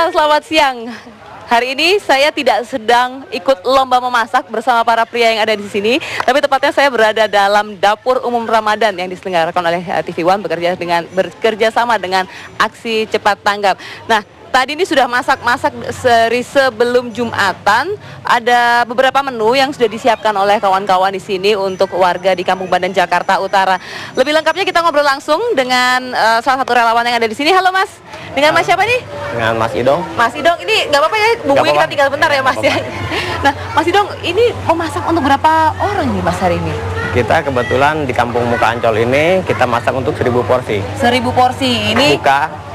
Pemirsa, selamat siang. Hari ini saya tidak sedang ikut lomba memasak bersama para pria yang ada di sini, tapi tepatnya saya berada dalam dapur umum Ramadan yang diselenggarakan oleh TV One bekerja sama dengan Aksi Cepat Tanggap. Nah, tadi ini sudah masak-masak seri sebelum Jumatan. Ada beberapa menu yang sudah disiapkan oleh kawan-kawan di sini untuk warga di Kampung Bandan, Jakarta Utara. Lebih lengkapnya kita ngobrol langsung dengan salah satu relawan yang ada di sini. Halo Mas, dengan Mas siapa nih? Dengan Mas Idong. Mas Idong, ini nggak apa-apa ya, bumbunya kita tinggal bentar ya Mas ya. Nah, Mas Idong, ini memasak untuk berapa orang nih Mas hari ini? Kita kebetulan di Kampung Muka Ancol ini kita masak untuk 1000 porsi. 1000 porsi ini. Buka.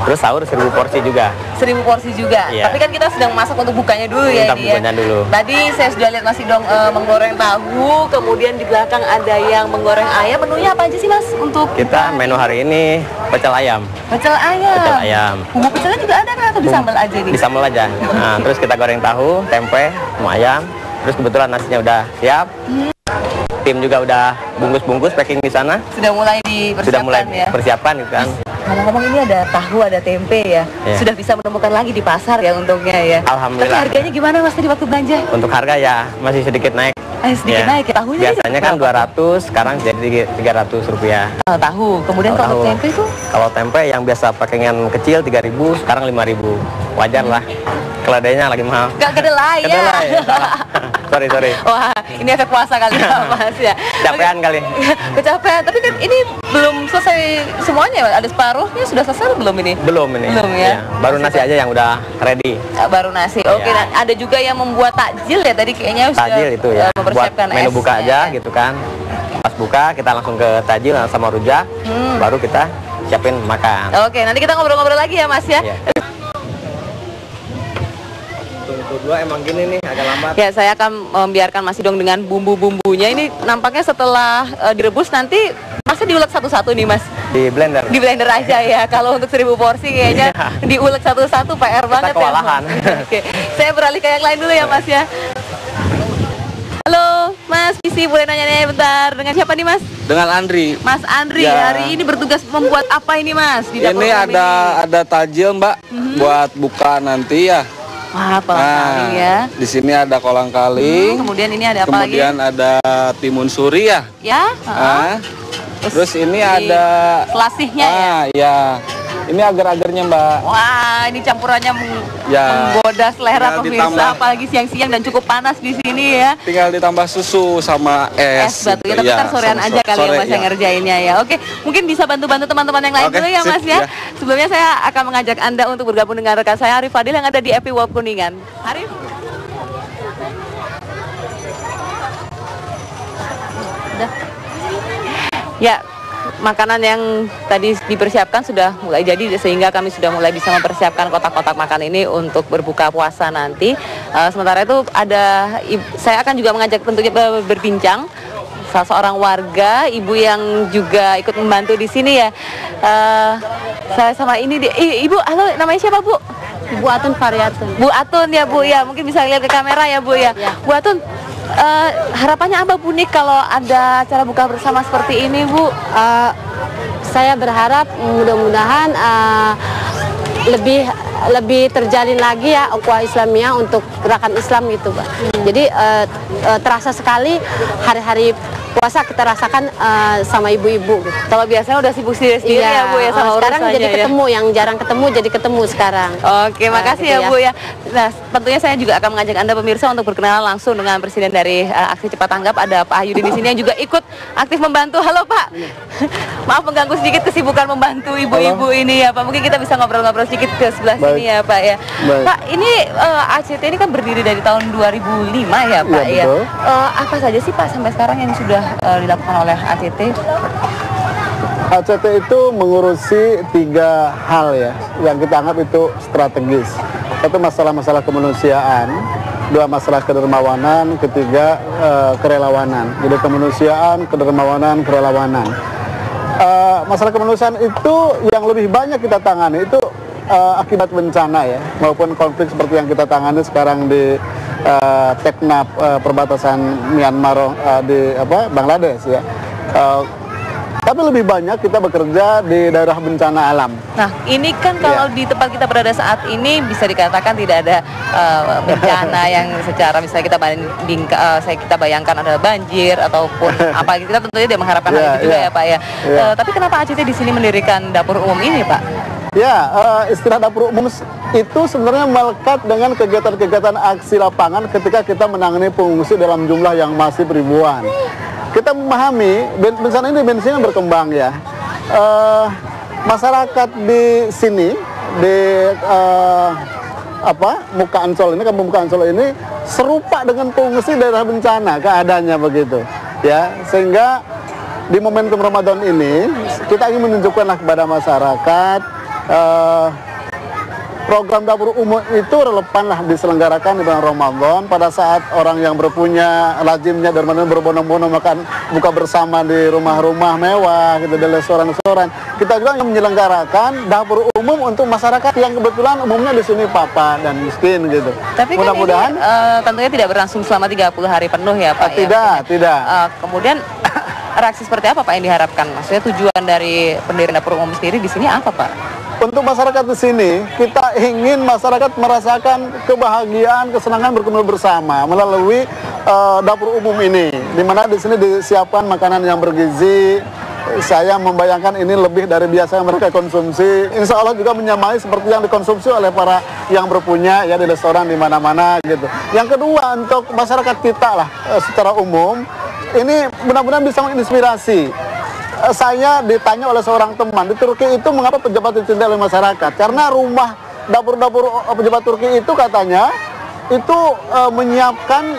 Terus sahur 1000 porsi juga. 1000 porsi juga. Iya. Tapi kan kita sedang masak untuk bukanya dulu ya. Bukanya dulu. Tadi saya sudah lihat Mas Idong menggoreng tahu, kemudian di belakang ada yang menggoreng ayam. Menunya apa aja sih Mas untuk kita menu hari ini pecel ayam. Pecel ayam. Pecel ayam. Bumbu pecelnya juga ada kan atau disambal aja nih? Disambal aja. Nah, terus kita goreng tahu, tempe, sama ayam. Terus kebetulan nasinya udah siap. Tim juga udah bungkus-bungkus packing di sana. Sudah mulai dipersiapkan. Sudah mulai ya. persiapan gitu kan. Ngomong-ngomong, ini ada tahu, ada tempe ya. Sudah bisa menemukan lagi di pasar ya untungnya ya. Alhamdulillah. Tapi harganya gimana Mas tadi waktu belanja? Untuk harga ya masih sedikit naik. Sedikit naik ya tahunya. Biasanya kan 200, sekarang jadi 300 rupiah. Tahu. Kemudian kalau tempe itu? Kalau tempe yang biasa pakengan kecil 3.000, sekarang 5.000. Wajar lah. Keledainya lagi mahal. Gak kedelai ya. Sorry. Wah, ini efek puasa kali ya Mas ya. Kecapean kali. Kecapean. Tapi kan ini belum selesai semuanya. Ada separuhnya sudah selesai belum ini? Belum ini. Belum ya. Baru nasi aja yang udah ready. Baru nasi. Oke. Nah, ada juga yang membuat takjil ya tadi kayaknya sudah. Takjil itu ya. Buat menu buka aja gitu kan. Pas buka kita langsung ke takjil sama rujak. Baru kita siapin makan. Oke, nanti kita ngobrol-ngobrol lagi ya Mas ya. Kedua emang gini nih agak lambat. Ya, saya akan membiarkan Mas Idong dengan bumbu-bumbunya. Ini nampaknya setelah direbus nanti masih diulek satu-satu nih Mas. Di blender. Di blender aja ya. Kalau untuk 1000 porsi kayaknya diulek satu-satu PR banget kewalahan. ya. Oke, saya beralih ke yang lain dulu ya Mas ya. Halo Mas, Visi boleh nanya nih bentar. Dengan siapa nih Mas? Dengan Andri. Mas Andri, ya. hari ini bertugas membuat apa ini Mas? Di dapur ini ada tajil Mbak, buat buka nanti ya. Wah, kolang kaling ya. Di sini ada kolang kaling. Kemudian ini ada apa lagi? Kemudian ada timun suri ya. Ya. Terus ini ada selasihnya ya. Ya. Ini agar-agarnya Mbak. Wah, ini campurannya menggoda selera pemirsa, apalagi siang-siang dan cukup panas di sini ya. Tinggal ditambah susu sama es. Batu kita putar sorean aja kali ya Mas yang ngerjainnya ya. Oke, mungkin bisa bantu-bantu teman-teman yang lain dulu ya Mas ya. Sebelumnya saya akan mengajak Anda untuk bergabung dengan rekan saya Arif Fadil yang ada di FP World Kuningan. Arif. Udah. Ya. Makanan yang tadi dipersiapkan sudah mulai jadi sehingga kami sudah mulai bisa mempersiapkan kotak-kotak makan ini untuk berbuka puasa nanti. Sementara itu saya akan juga mengajak tentunya berbincang salah seorang warga, ibu yang juga ikut membantu di sini ya. Saya sama ini Ibu, halo, namanya siapa Bu? Bu Atun Faryatun. Bu Atun ya Bu ya, mungkin bisa lihat ke kamera ya Bu ya. Bu Atun, harapannya apa Bu nih kalau ada acara buka bersama seperti ini Bu? Saya berharap mudah-mudahan lebih terjalin lagi ya ukhuwah Islamiyah untuk gerakan Islam gitu Pak. Jadi terasa sekali hari-hari puasa kita rasakan sama ibu-ibu gitu. Kalau biasanya udah sibuk sendiri ya Bu ya sama sekarang urusannya jadi ya. ketemu yang jarang ketemu jadi ketemu sekarang. Oke, makasih gitu ya Bu ya. Nah, tentunya saya juga akan mengajak Anda pemirsa untuk berkenalan langsung dengan Presiden dari Aksi Cepat Tanggap, ada Pak Ahyudin di sini yang juga ikut aktif membantu. Halo Pak. Maaf mengganggu sedikit kesibukan membantu ibu-ibu ini ya Pak. Mungkin kita bisa ngobrol-ngobrol sedikit ke sebelah sini ya Pak ya. Pak, ini ACT ini kan berdiri dari tahun 2005 ya Pak ya. Apa saja sih Pak sampai sekarang yang sudah dilakukan oleh ACT? ACT itu mengurusi 3 hal ya yang kita anggap itu strategis. Satu masalah-masalah kemanusiaan, 2 masalah kedermawanan, ketiga kerelawanan. Jadi kemanusiaan, kedermawanan, kerelawanan. Masalah kemanusiaan itu yang lebih banyak kita tangani itu akibat bencana ya, maupun konflik seperti yang kita tangani sekarang di Teknaf perbatasan Myanmar di Bangladesh ya. Tapi Tetapi lebih banyak kita bekerja di daerah bencana alam. Nah, ini kan kalau di tempat kita berada saat ini bisa dikatakan tidak ada bencana yang secara misalnya kita bayangkan ada banjir ataupun apa. Kita tentunya tidak mengharapkan hal itu juga ya Pak ya. Tapi kenapa ACT di sini mendirikan dapur umum ini Pak? Ya, istilah dapur umum itu sebenarnya melekat dengan kegiatan-kegiatan aksi lapangan ketika kita menangani pengungsi dalam jumlah yang masih ribuan. Kita memahami bencana ini berkembang ya. Masyarakat di sini di Muka Ancol ini, kampung Muka Ancol ini serupa dengan pengungsi daerah bencana keadaannya begitu ya, sehingga di momentum Ramadan ini kita ingin menunjukkanlah kepada masyarakat program dapur umum itu relevanlah diselenggarakan di bulan Ramadan pada saat orang yang berpunya lazimnya dermawan berbondong-bondong makan buka bersama di rumah-rumah mewah gitu, di restoran-restoran. Kita juga menyelenggarakan dapur umum untuk masyarakat yang kebetulan umumnya di sini papa dan miskin gitu. Tapi mudah-mudahan tentunya tidak berlangsung selama 30 hari penuh ya Pak. Tidak. Kemudian reaksi seperti apa Pak yang diharapkan? Maksudnya tujuan dari pendirian dapur umum sendiri di sini apa Pak? Untuk masyarakat di sini, kita ingin masyarakat merasakan kebahagiaan, kesenangan berkumpul bersama melalui dapur umum ini, di mana di sini disiapkan makanan yang bergizi. Saya membayangkan ini lebih dari biasa yang mereka konsumsi. Insya Allah juga menyamai seperti yang dikonsumsi oleh para yang berpunya ya di restoran di mana-mana gitu. Yang kedua, untuk masyarakat kita lah secara umum, ini benar-benar bisa menginspirasi. Saya ditanya oleh seorang teman di Turki itu mengapa pejabat dicintai oleh masyarakat, karena rumah dapur-dapur pejabat Turki itu katanya itu menyiapkan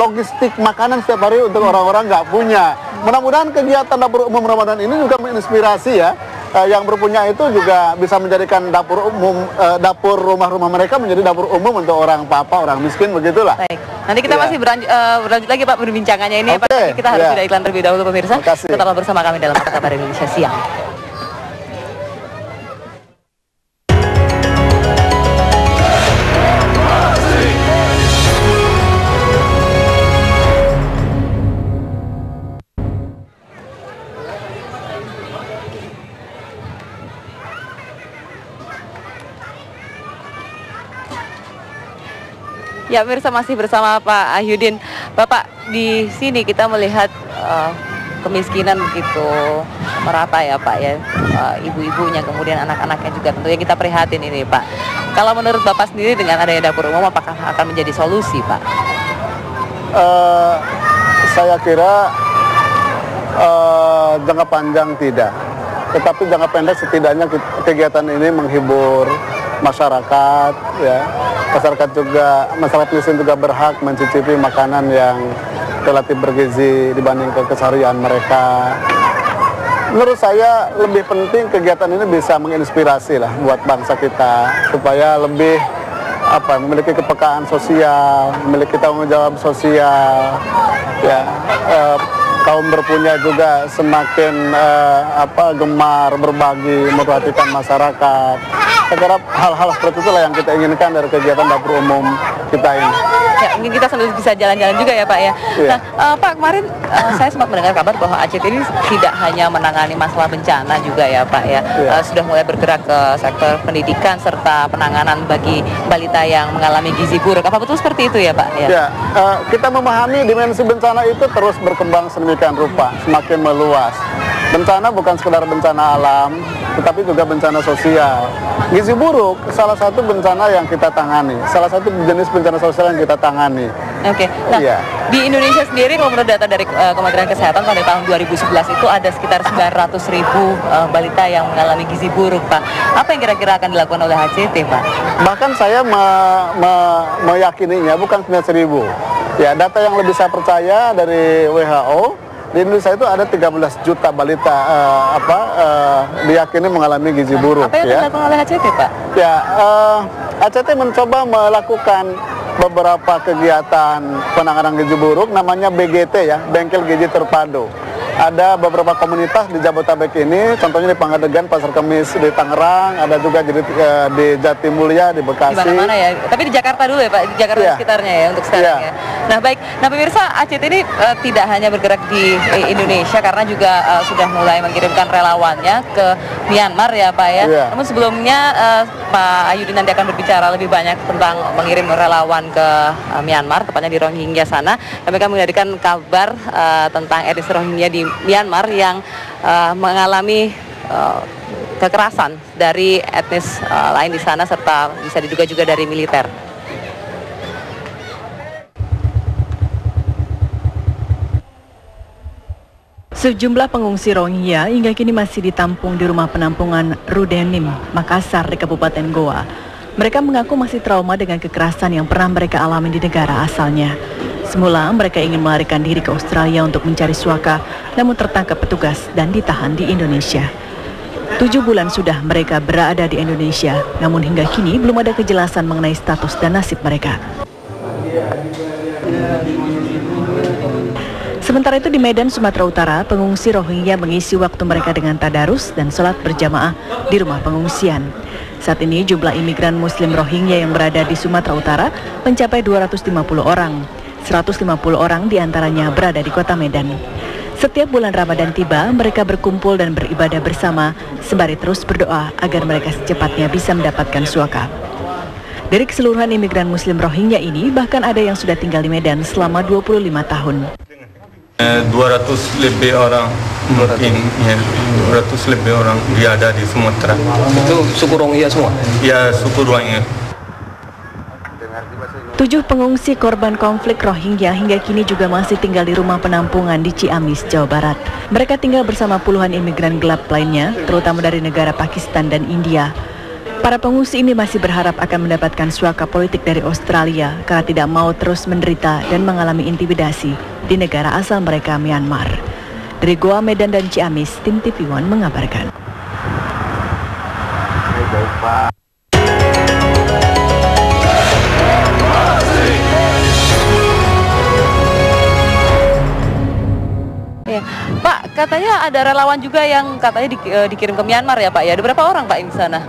logistik makanan setiap hari untuk orang-orang nggak punya. Mudah-mudahan kegiatan dapur umum Ramadan ini juga menginspirasi ya, yang berpunya itu juga bisa menjadikan dapur umum, dapur rumah-rumah mereka menjadi dapur umum untuk orang papa, orang miskin, begitulah. Baik, nanti kita masih berlanjut lagi Pak perbincangannya ini Pak. Tapi kita harus sudah iklan terlebih dahulu pemirsa. Tetaplah bersama kami dalam Kabar Indonesia Siang. Ya, pemirsa masih bersama Pak Ahyudin. Bapak, di sini kita melihat kemiskinan begitu merata ya Pak ya, ibu-ibunya kemudian anak-anaknya juga tentunya kita prihatin ini Pak. Kalau menurut Bapak sendiri dengan adanya dapur umum apakah akan menjadi solusi Pak? Saya kira jangka panjang tidak, tetapi jangka pendek setidaknya kegiatan ini menghibur masyarakat ya. Masyarakat miskin juga berhak mencicipi makanan yang relatif bergizi dibanding keseharian mereka. Menurut saya lebih penting kegiatan ini bisa menginspirasi lah buat bangsa kita supaya lebih memiliki kepekaan sosial, memiliki tanggung jawab sosial ya. Kaum berpunya juga semakin gemar berbagi, memperhatikan masyarakat. Saya kira hal-hal seperti itulah yang kita inginkan dari kegiatan dapur umum kita ini. Ya, mungkin kita sambil bisa jalan-jalan juga ya Pak ya. Nah, Pak, kemarin saya sempat mendengar kabar bahwa ACT ini tidak hanya menangani masalah bencana juga ya Pak ya. Sudah mulai bergerak ke sektor pendidikan serta penanganan bagi balita yang mengalami gizi buruk. Apa betul seperti itu ya Pak? Ya, kita memahami dimensi bencana itu terus berkembang sedemikian rupa, semakin meluas. Bencana bukan sekedar bencana alam, tetapi juga bencana sosial. Gizi buruk salah satu bencana yang kita tangani, salah satu jenis bencana sosial yang kita tangani. Oke. Nah, di Indonesia sendiri kalau menurut data dari Kementerian Kesehatan pada tahun 2011 itu ada sekitar 900.000 balita yang mengalami gizi buruk, Pak. Apa yang kira-kira akan dilakukan oleh HCT, Pak? Bahkan saya meyakininya bukan 900.000. Ya, data yang lebih saya percaya dari WHO, di Indonesia itu ada 13 juta balita diyakini mengalami gizi buruk. Apa yang dilakukan oleh HCT, Pak? Ya, HCT mencoba melakukan beberapa kegiatan penanganan gizi buruk, namanya BGT ya, Bengkel Gizi Terpadu. Ada beberapa komunitas di Jabodetabek ini, contohnya di Pangadegan, Pasar Kemis di Tangerang, ada juga di Jatimulya, di Bekasi. Di mana-mana ya, tapi di Jakarta dulu ya Pak, di Jakarta sekitarnya ya untuk sekarang ya. Nah baik, nah pemirsa, ACT ini tidak hanya bergerak di Indonesia karena juga sudah mulai mengirimkan relawannya ke Myanmar ya Pak ya. Yeah. Namun sebelumnya Pak Ayudin nanti akan berbicara lebih banyak tentang mengirim relawan ke Myanmar, tepatnya di Rohingya sana. Kami akan menghadirkan kabar tentang etnis Rohingya di Myanmar yang mengalami kekerasan dari etnis lain di sana serta bisa diduga juga dari militer. Sejumlah pengungsi Rohingya hingga kini masih ditampung di rumah penampungan Rudenim, Makassar di Kabupaten Goa. Mereka mengaku masih trauma dengan kekerasan yang pernah mereka alami di negara asalnya. Semula mereka ingin melarikan diri ke Australia untuk mencari suaka, namun tertangkap petugas dan ditahan di Indonesia. 7 bulan sudah mereka berada di Indonesia, namun hingga kini belum ada kejelasan mengenai status dan nasib mereka. Sementara itu di Medan, Sumatera Utara, pengungsi Rohingya mengisi waktu mereka dengan tadarus dan sholat berjamaah di rumah pengungsian. Saat ini jumlah imigran Muslim Rohingya yang berada di Sumatera Utara mencapai 250 orang. 150 orang diantaranya berada di kota Medan. Setiap bulan Ramadan tiba, mereka berkumpul dan beribadah bersama, sembari terus berdoa agar mereka secepatnya bisa mendapatkan suaka. Dari keseluruhan imigran Muslim Rohingya ini, bahkan ada yang sudah tinggal di Medan selama 25 tahun. 200 lebih orang mungkin ya, 200 lebih orang dia ada di Sumatera. Itu suku Rohingya semua? Ya, suku Rohingya. 7 pengungsi korban konflik Rohingya hingga kini juga masih tinggal di rumah penampungan di Ciamis, Jawa Barat. Mereka tinggal bersama puluhan imigran gelap lainnya, terutama dari negara Pakistan dan India. Para pengungsi ini masih berharap akan mendapatkan suaka politik dari Australia karena tidak mau terus menderita dan mengalami intimidasi di negara asal mereka, Myanmar. Dari Goa, Medan, dan Ciamis, tim TV One mengabarkan. Ya. Pak, katanya ada relawan juga yang katanya dikirim ke Myanmar ya Pak ya. Ada berapa orang Pak di sana?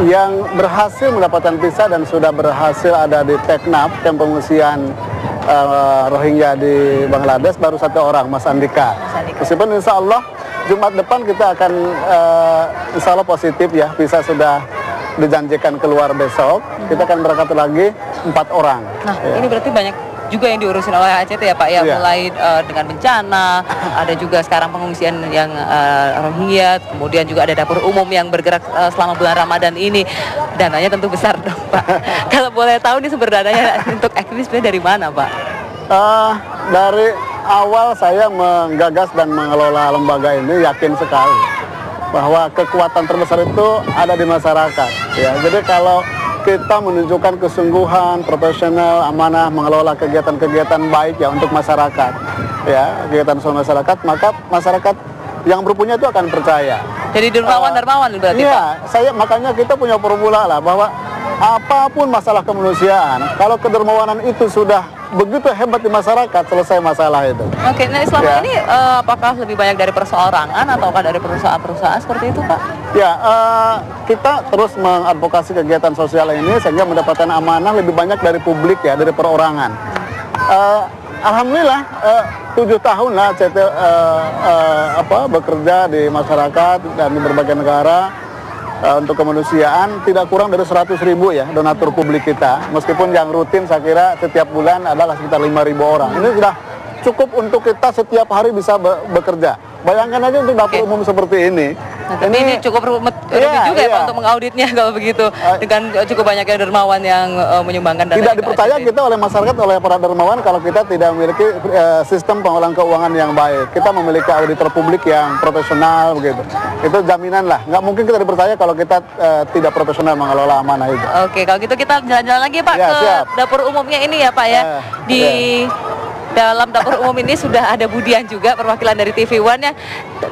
Yang berhasil mendapatkan visa dan sudah berhasil ada di Teknaf, kamp pengungsian Rohingya di Bangladesh, baru 1 orang, Mas Andika. Meskipun insya Allah Jumat depan kita akan insya Allah positif ya, visa sudah dijanjikan keluar besok. Kita akan berangkat lagi 4 orang. Nah ya. ini berarti banyak juga yang diurusin oleh ACT ya Pak ya, Iya. mulai dengan bencana, ada juga sekarang pengungsian yang Rohingya, kemudian juga ada dapur umum yang bergerak selama bulan Ramadan ini. Dananya tentu besar dong Pak. Kalau boleh tahu nih sumber dananya untuk aktivisme dari mana Pak? Dari awal saya menggagas dan mengelola lembaga ini yakin sekali bahwa kekuatan terbesar itu ada di masyarakat. Ya, jadi kalau kita menunjukkan kesungguhan, profesional, amanah, mengelola kegiatan-kegiatan baik ya untuk masyarakat, ya kegiatan sosial masyarakat, maka masyarakat yang berpunya itu akan percaya. Jadi dermawan berarti iya, Pak? makanya kita punya formula lah bahwa apapun masalah kemanusiaan, kalau kedermawanan itu sudah begitu hebat di masyarakat, selesai masalah itu. Oke, nah selama ini apakah lebih banyak dari perseorangan ataukah dari perusahaan-perusahaan seperti itu Pak? Ya, kita terus mengadvokasi kegiatan sosial ini sehingga mendapatkan amanah lebih banyak dari publik ya, dari perorangan. Alhamdulillah 7 tahun lah CT bekerja di masyarakat dan di berbagai negara untuk kemanusiaan, tidak kurang dari 100.000 ya donatur publik kita. Meskipun yang rutin saya kira setiap bulan adalah sekitar 5.000 orang. Ini sudah cukup untuk kita setiap hari bisa bekerja. Bayangkan aja untuk dapur umum seperti ini. Nah, ini cukup rumit juga ya Pak untuk mengauditnya kalau begitu, dengan cukup banyaknya dermawan yang menyumbangkan dana. Tidak dipercaya kita oleh masyarakat, oleh para dermawan kalau kita tidak memiliki sistem pengelolaan keuangan yang baik. Kita memiliki auditor publik yang profesional begitu. Itu jaminan lah. Nggak mungkin kita dipercaya kalau kita tidak profesional mengelola amanah itu. Oke, kalau gitu kita jalan-jalan lagi Pak Ya, ke siap. dapur umumnya ini ya Pak ya. Dalam dapur umum ini sudah ada Budian juga, perwakilan dari TV One ya.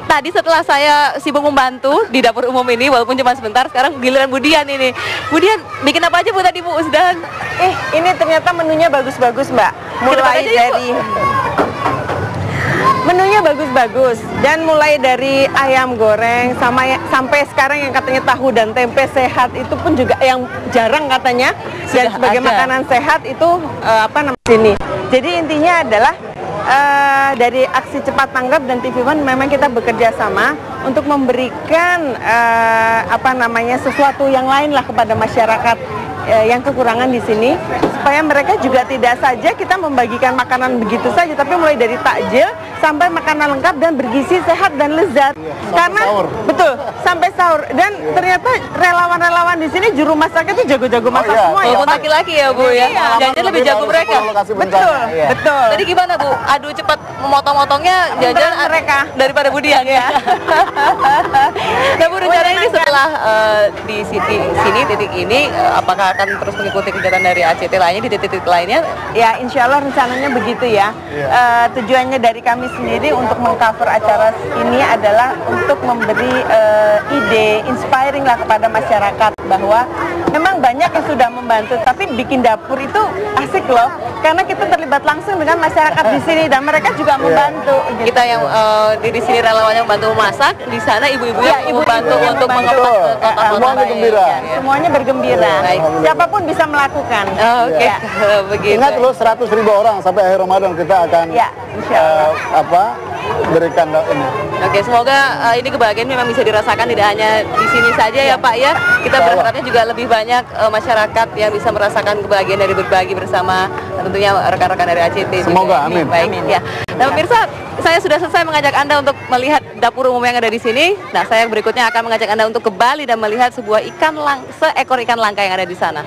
Tadi setelah saya sibuk membantu di dapur umum ini, walaupun cuma sebentar, sekarang giliran Budian ini. Budian, bikin apa aja Bu tadi Bu Usdan? Ini ternyata menunya bagus-bagus Mbak. Kita Mulai aja yuk, dari Menunya bagus-bagus dan mulai dari ayam goreng sampai sekarang yang katanya tahu dan tempe sehat itu pun juga yang jarang katanya dan sebagai makanan sehat itu sini. Jadi intinya adalah dari aksi cepat tanggap dan TV One memang kita bekerja sama untuk memberikan sesuatu yang lain lah kepada masyarakat yang kekurangan di sini, supaya mereka juga tidak saja kita membagikan makanan begitu saja, tapi mulai dari takjil sampai makanan lengkap dan bergizi, sehat dan lezat. Karena sahur. Betul, sampai sahur. Dan ternyata relawan-relawan di sini juru masaknya itu jago-jago masak semua ya. Laki-laki ya Bu ya. Jajan lebih jago mereka. Betul, betul. Tadi gimana Bu? Adu cepat memotong-motongnya jajan mereka daripada Budian ya. Nah Bu, rencana ini setelah di sini titik ini apakah akan terus mengikuti kegiatan dari ACT lainnya di titik-titik lainnya? Ya, insya Allah rencananya begitu ya. Tujuannya dari kami sendiri untuk mengcover acara ini adalah untuk memberi ide, inspiring lah kepada masyarakat bahwa memang banyak yang sudah membantu, tapi bikin dapur itu asik loh, karena kita terlibat langsung dengan masyarakat di sini dan mereka juga membantu. Gitu. Kita yang di sini relawannya membantu memasak, di sana ibu-ibunya membantu untuk mengemas kotak-kotak. Semuanya gembira. Semuanya bergembira. Siapapun bisa melakukan. Oke. Begitu. Ingat loh, 100.000 orang sampai akhir Ramadan kita akan berikan ini. Oke, semoga ini kebahagiaan memang bisa dirasakan tidak hanya di sini saja ya Pak ya. Kita berharapnya juga lebih banyak masyarakat yang bisa merasakan kebahagiaan dari berbagi bersama tentunya rekan-rekan dari ACT. Semoga, amin. Baik, amin. Ya. Nah pemirsa, saya sudah selesai mengajak Anda untuk melihat dapur umum yang ada di sini. Nah, saya berikutnya akan mengajak Anda untuk ke Bali dan melihat seekor ikan langka yang ada di sana.